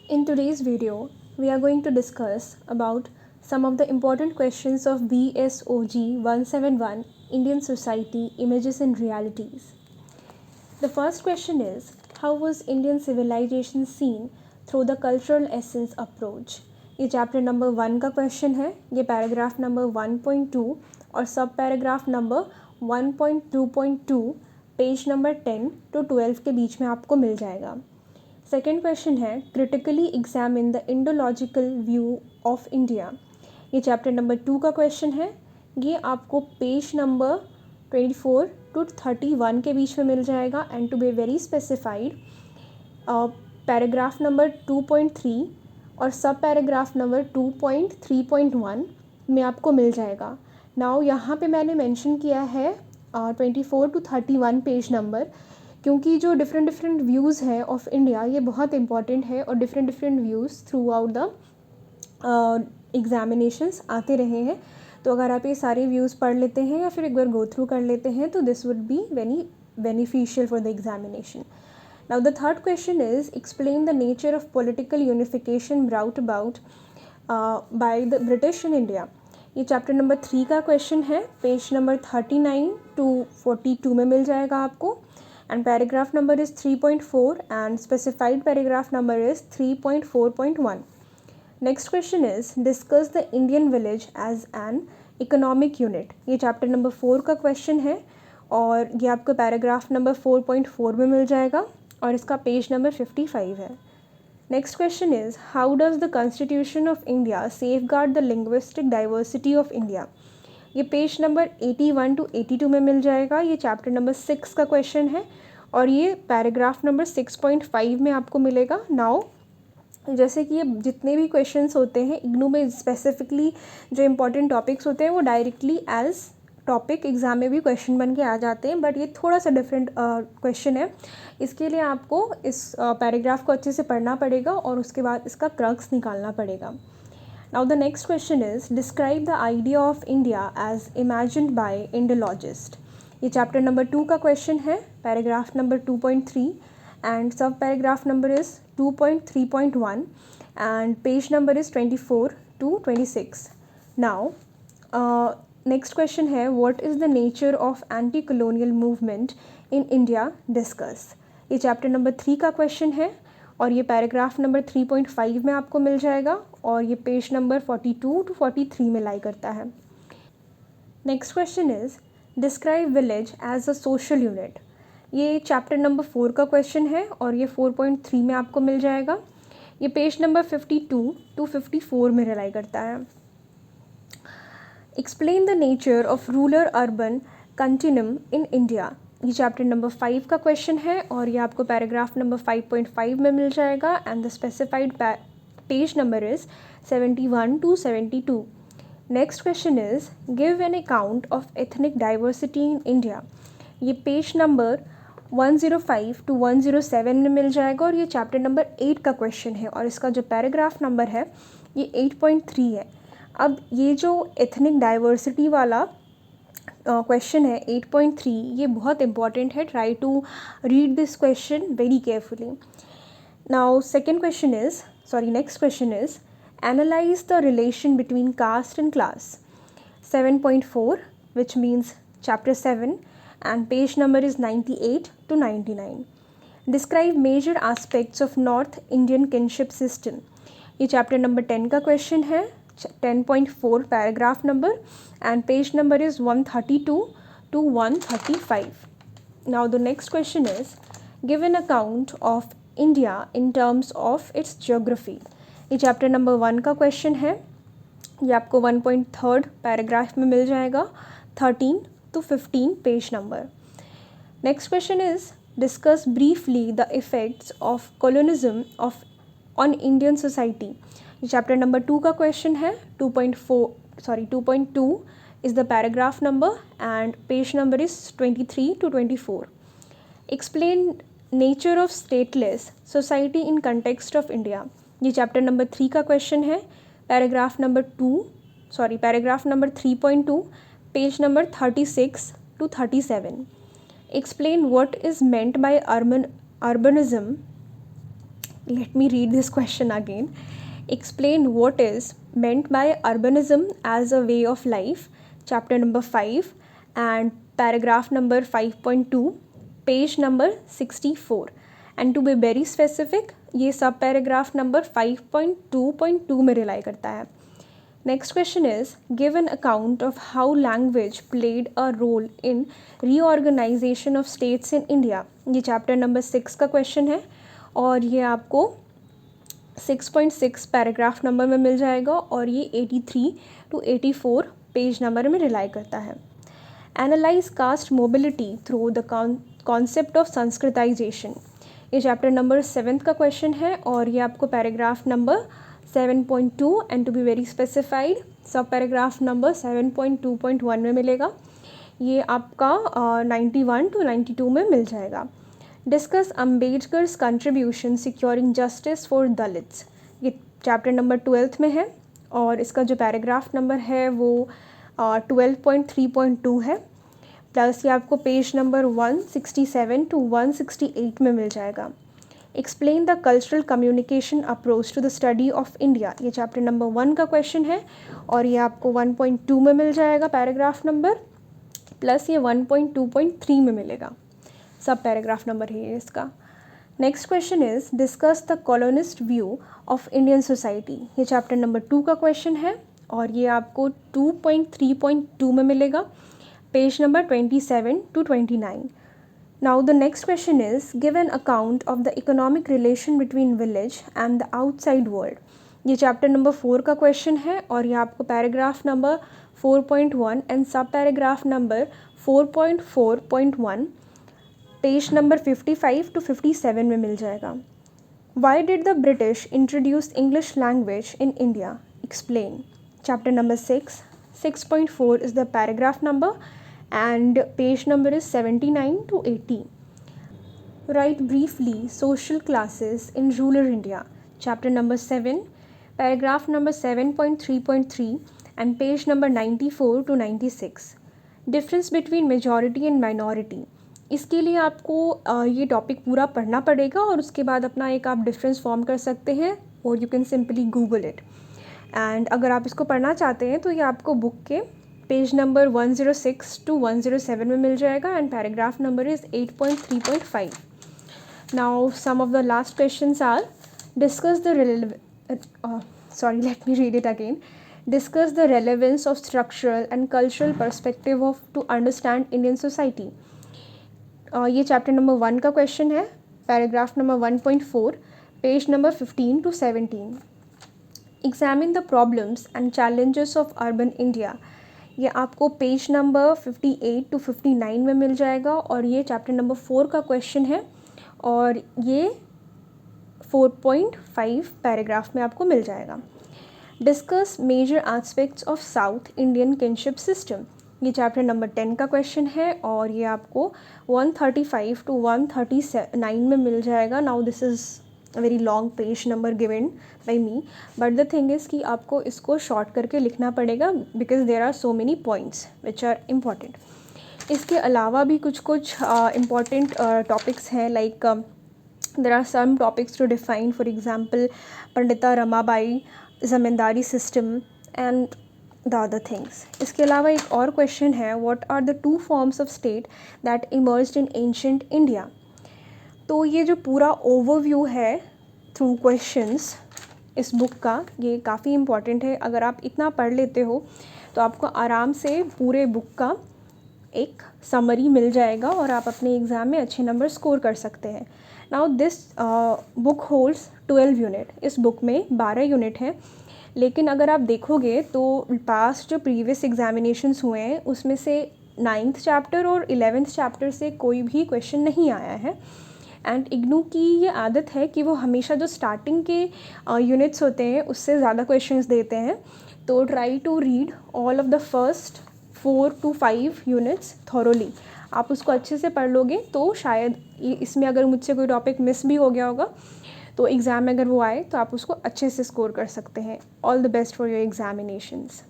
In today's video, we are going to discuss about some of the important questions of BSOG 171 Indian Society Images and Realities. The first question is, how was Indian civilization seen through the cultural essence approach? ये chapter number 1 का question है. ये paragraph number 1.2 और सब paragraph number 1.2.2 page number 10 to 12 के बीच में आपको मिल जाएगा. सेकेंड क्वेश्चन है, critically examine the Indological view of India. ये चैप्टर नंबर 2 का क्वेश्चन है. ये आपको पेज नंबर 24 to 31 के बीच में मिल जाएगा. And to be very specified, paragraph number 2.3 और सब पैराग्राफ नंबर 2.3.1 में आपको मिल जाएगा. नाउ यहाँ पे मैंने मेंशन किया है 24 to 31 पेज नंबर, क्योंकि जो डिफरेंट व्यूज़ हैं ऑफ इंडिया ये बहुत इंपॉर्टेंट है और different views through out the examinations आते रहे हैं. तो अगर आप ये सारे व्यूज़ पढ़ लेते हैं या फिर एक बार गो थ्रू कर लेते हैं तो this would be very beneficial for the examination. Now the third question is, explain the nature of political unification brought about by the British in India. ये चैप्टर नंबर 3 का क्वेश्चन है. Page number 39 to 42 में मिल जाएगा आपको. And paragraph number is 3.4 and specified paragraph number is 3.4.1. Next question is, discuss the Indian village as an economic unit. ये chapter number 4 का question है और ये आपको paragraph number 4.4 में मिल जाएगा और इसका पेज नंबर 55 है. Next question is, how does the Constitution of India safeguard the linguistic diversity of India? ये पेज नंबर 81 to 82 में मिल जाएगा. ये चैप्टर नंबर 6 का क्वेश्चन है और ये पैराग्राफ नंबर 6.5 में आपको मिलेगा. नाउ जैसे कि ये जितने भी क्वेश्चंस होते हैं इग्नू में स्पेसिफिकली जो इम्पोर्टेंट टॉपिक्स होते हैं वो डायरेक्टली एज टॉपिक एग्ज़ाम में भी क्वेश्चन बन के आ जाते हैं, बट ये थोड़ा सा डिफरेंट क्वेश्चन है. इसके लिए आपको इस पैराग्राफ को अच्छे से पढ़ना पड़ेगा और उसके बाद इसका क्रक्स निकालना पड़ेगा. Now the next question is, describe the idea of India as imagined by Indologist. ये चैप्टर नंबर 2 का क्वेश्चन है. Paragraph number 2.3 and sub paragraph number is 2.3.1 and page number is 24 to 26. Now next question है, what is the nature of anti colonial movement in India, discuss. ये chapter number 3 का question है और ये paragraph number 3.5 में आपको मिल जाएगा और ये पेज नंबर 42 to 43 में लाई करता है. Next question is, describe village as a social unit. ये चैप्टर नंबर 4 का क्वेश्चन है और ये 4.3 में आपको मिल जाएगा. ये पेज नंबर 52 to 54 में रिलाई करता है. Explain the nature of rural urban continuum in India. ये चैप्टर नंबर 5 का क्वेश्चन है और ये आपको पैराग्राफ नंबर 5.5 में मिल जाएगा and the specified page number is 71 to 72. Next question is, give an account of ethnic diversity in India. ये पेज नंबर 105 to 107 में मिल जाएगा और ये चैप्टर नंबर 8 का क्वेश्चन है और इसका जो पैराग्राफ नंबर है ये 8.3 है. अब ये जो एथनिक डाइवर्सिटी वाला क्वेश्चन है 8.3, ये बहुत इंपॉर्टेंट है. Try to read this question very carefully. Now next question is, analyse the relation between caste and class. 7.4 which means chapter 7 and page number is 98 to 99. Describe major aspects of North Indian kinship system. ये chapter number 10 का question है. 10.4 paragraph number and page number is 132 to 135. Now the next question is, give an account of India in terms of its geography. ये chapter number 1 का question है. ये आपको 1.3 paragraph में मिल जाएगा. 13 to 15 page number. Next question is, discuss briefly the effects of colonialism on Indian society. ये chapter number 2 का क्वेश्चन है. 2.2 is the paragraph number and page number is 23 to 24. Explain nature of stateless society in context of India. ये chapter number 3 का question है. Paragraph number 3.2 page number 36 to 37. Explain what is meant by urbanism let me read this question again. Explain what is meant by urbanism as a way of life, chapter number 5 and paragraph number 5.2, page number 64. And to be very specific, ये सब paragraph number 5.2.2 में rely करता है. Next question is, give an account of how language played a role in reorganization of states in India. ये chapter number 6 का question है और ये आपको 6.6 पैराग्राफ नंबर में मिल जाएगा और ये 83 to 84 पेज नंबर में रिलाई करता है. Analyze caste mobility through the concept of Sanskritization. ये चैप्टर नंबर 7 का क्वेश्चन है और ये आपको paragraph number 7.2 and to be very specified sub paragraph number 7.2.1 में मिलेगा. ये आपका 91 to 92 में मिल जाएगा. Discuss Ambedkar's contribution securing justice for Dalits. ये चैप्टर नंबर 12 में है और इसका जो पैराग्राफ नंबर है वो 12.3.2 है. प्लस ये आपको पेज नंबर 167 to 168 में मिल जाएगा. Explain the cultural communication approach to the study of India. ये चैप्टर नंबर 1 का क्वेश्चन है और ये आपको 1.2 में मिल जाएगा पैराग्राफ नंबर, प्लस ये 1.2.3 में मिलेगा. सब पैराग्राफ नंबर है ये इसका. Next question is discuss the colonist view of Indian society. ये चैप्टर नंबर 2 का क्वेश्चन है और ये आपको 2.3.2 में मिलेगा, page number 27 to 29. Now the next question is, give an account of the economic relation between village and the outside world. ये chapter number 4 का क्वेश्चन है और ये आपको paragraph number 4.1 and sub paragraph number 4.4.1 page number 55 to 57 में मिल जाएगा. Why did the British introduce English language in India? Explain. Chapter number 6. 6.4 is the paragraph number and page number is 79 to 80. Write briefly social classes in rural India. Chapter number 7, paragraph number 7.3.3 and page number 94 to 96. Difference between majority and minority. इसके लिए आपको ये topic पूरा पढ़ना पड़ेगा और उसके बाद अपना एक आप डिफरेंस फॉर्म कर सकते हैं और you can simply Google it. And अगर आप इसको पढ़ना चाहते हैं तो ये आपको बुक के पेज नंबर 106 to 107 में मिल जाएगा and paragraph number is 8.3.5. Now some of the last questions are discuss the let me read it again. Discuss the relevance of structural and cultural perspective of to understand Indian society. ये chapter number 1 का question है, paragraph number 1.4, page number 15 to 17. Examine the problems and challenges of urban India. ये आपको page number 58 to 59 में मिल जाएगा और ये चैप्टर नंबर 4 का क्वेश्चन है और ये 4.5 पैराग्राफ में आपको मिल जाएगा. Discuss major aspects of South Indian kinship system. ये चैप्टर नंबर 10 का क्वेश्चन है और ये आपको 135 to 139 में मिल जाएगा. Now this is very long page number given by me, but the thing is कि आपको इसको शॉर्ट करके लिखना पड़ेगा because there are so many points which are important. इसके अलावा भी कुछ इम्पॉर्टेंट टॉपिक्स हैं, like there are some topics to define, for example Pandita Ramabai, zamindari system and the other things. इसके अलावा एक और क्वेश्चन है, what are the 2 forms of state that emerged in ancient India. तो ये जो पूरा ओवरव्यू है थ्रू क्वेश्चंस इस बुक का, ये काफ़ी इम्पॉर्टेंट है. अगर आप इतना पढ़ लेते हो तो आपको आराम से पूरे बुक का एक समरी मिल जाएगा और आप अपने एग्ज़ाम में अच्छे नंबर स्कोर कर सकते हैं. Now this book holds 12 unit. इस बुक में 12 यूनिट हैं, लेकिन अगर आप देखोगे तो पास्ट जो प्रीवियस एग्जामिनेशंस हुए हैं उसमें से 9th चैप्टर और 11th चैप्टर से कोई भी क्वेश्चन नहीं आया है. एंड इग्नू की ये आदत है कि वो हमेशा जो स्टार्टिंग के यूनिट्स होते हैं उससे ज़्यादा क्वेश्चंस देते हैं. तो try to read all of the first 4 to 5 units thoroughly. आप उसको अच्छे से पढ़ लोगे तो शायद इसमें अगर मुझसे कोई टॉपिक मिस भी हो गया होगा तो एग्ज़ाम में अगर वो आए तो आप उसको अच्छे से स्कोर कर सकते हैं. All the best for your examinations.